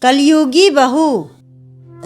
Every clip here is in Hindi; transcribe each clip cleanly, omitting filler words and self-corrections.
कलयुगी बहू।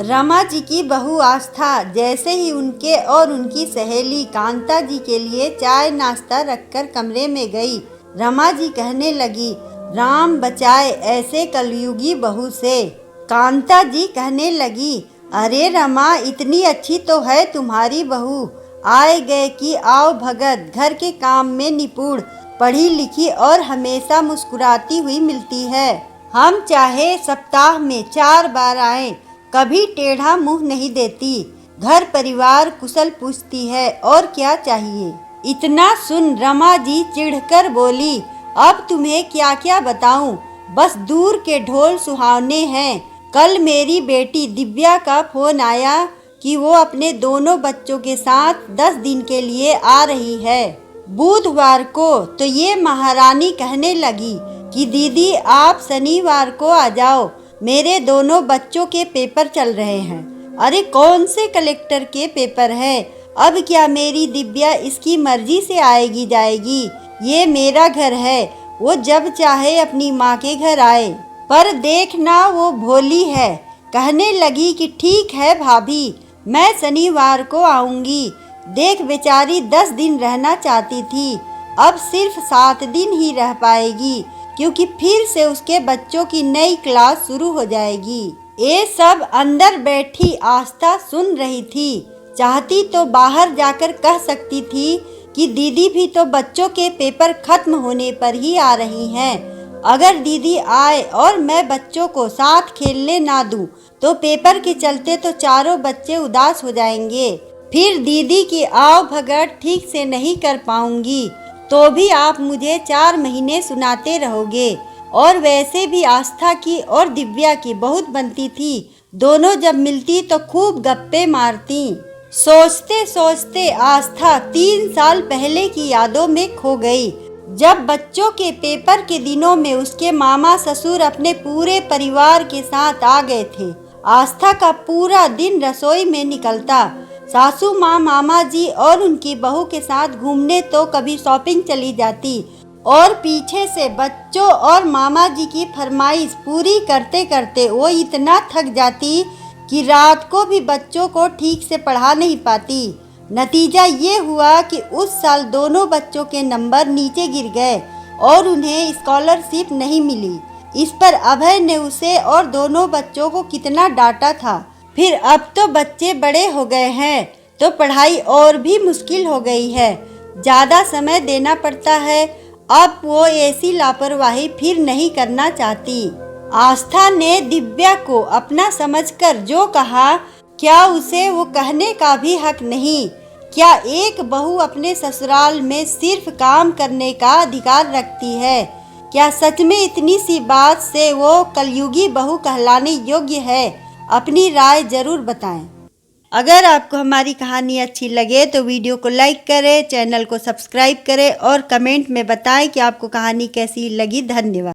रमा जी की बहू आस्था जैसे ही उनके और उनकी सहेली कांता जी के लिए चाय नाश्ता रखकर कमरे में गई, रमा जी कहने लगी, राम बचाए ऐसे कलयुगी बहू से। कांता जी कहने लगी, अरे रमा, इतनी अच्छी तो है तुम्हारी बहू, आए गए की आओ भगत, घर के काम में निपुण, पढ़ी लिखी और हमेशा मुस्कुराती हुई मिलती है। हम चाहे सप्ताह में 4 बार आएं, कभी टेढ़ा मुंह नहीं देती, घर परिवार कुशल पूछती है, और क्या चाहिए। इतना सुन रमा जी चिढ़कर बोली, अब तुम्हें क्या क्या बताऊं, बस दूर के ढोल सुहावने हैं। कल मेरी बेटी दिव्या का फोन आया कि वो अपने दोनों बच्चों के साथ 10 दिन के लिए आ रही है। बुधवार को तो ये महारानी कहने लगी कि दीदी आप शनिवार को आ जाओ, मेरे दोनों बच्चों के पेपर चल रहे हैं। अरे कौन से कलेक्टर के पेपर है, अब क्या मेरी दिव्या इसकी मर्जी से आएगी जाएगी, ये मेरा घर है, वो जब चाहे अपनी माँ के घर आए। पर देखना वो भोली है, कहने लगी कि ठीक है भाभी, मैं शनिवार को आऊंगी। देख बेचारी 10 दिन रहना चाहती थी, अब सिर्फ 7 दिन ही रह पाएगी, क्योंकि फिर से उसके बच्चों की नई क्लास शुरू हो जाएगी। ये सब अंदर बैठी आस्था सुन रही थी। चाहती तो बाहर जाकर कह सकती थी कि दीदी भी तो बच्चों के पेपर खत्म होने पर ही आ रही हैं। अगर दीदी आए और मैं बच्चों को साथ खेलने ना दूं, तो पेपर के चलते तो चारों बच्चे उदास हो जाएंगे, फिर दीदी की आओ भगत ठीक से नहीं कर पाऊंगी, तो भी आप मुझे 4 महीने सुनाते रहोगे। और वैसे भी आस्था की और दिव्या की बहुत बनती थी, दोनों जब मिलती तो खूब गप्पे मारती। सोचते सोचते आस्था 3 साल पहले की यादों में खो गई, जब बच्चों के पेपर के दिनों में उसके मामा ससुर अपने पूरे परिवार के साथ आ गए थे। आस्था का पूरा दिन रसोई में निकलता, सासू माँ, मामा जी और उनकी बहू के साथ घूमने तो कभी शॉपिंग चली जाती, और पीछे से बच्चों और मामा जी की फरमाइश पूरी करते करते वो इतना थक जाती कि रात को भी बच्चों को ठीक से पढ़ा नहीं पाती। नतीजा ये हुआ कि उस साल दोनों बच्चों के नंबर नीचे गिर गए और उन्हें स्कॉलरशिप नहीं मिली। इस पर अभय ने उसे और दोनों बच्चों को कितना डांटा था। फिर अब तो बच्चे बड़े हो गए हैं तो पढ़ाई और भी मुश्किल हो गई है, ज़्यादा समय देना पड़ता है। अब वो ऐसी लापरवाही फिर नहीं करना चाहती। आस्था ने दिव्या को अपना समझकर जो कहा, क्या उसे वो कहने का भी हक नहीं? क्या एक बहू अपने ससुराल में सिर्फ काम करने का अधिकार रखती है? क्या सच में इतनी सी बात से वो कलयुगी बहू कहलाने योग्य है? अपनी राय जरूर बताएं। अगर आपको हमारी कहानी अच्छी लगे तो वीडियो को लाइक करें, चैनल को सब्सक्राइब करें और कमेंट में बताएं कि आपको कहानी कैसी लगी। धन्यवाद।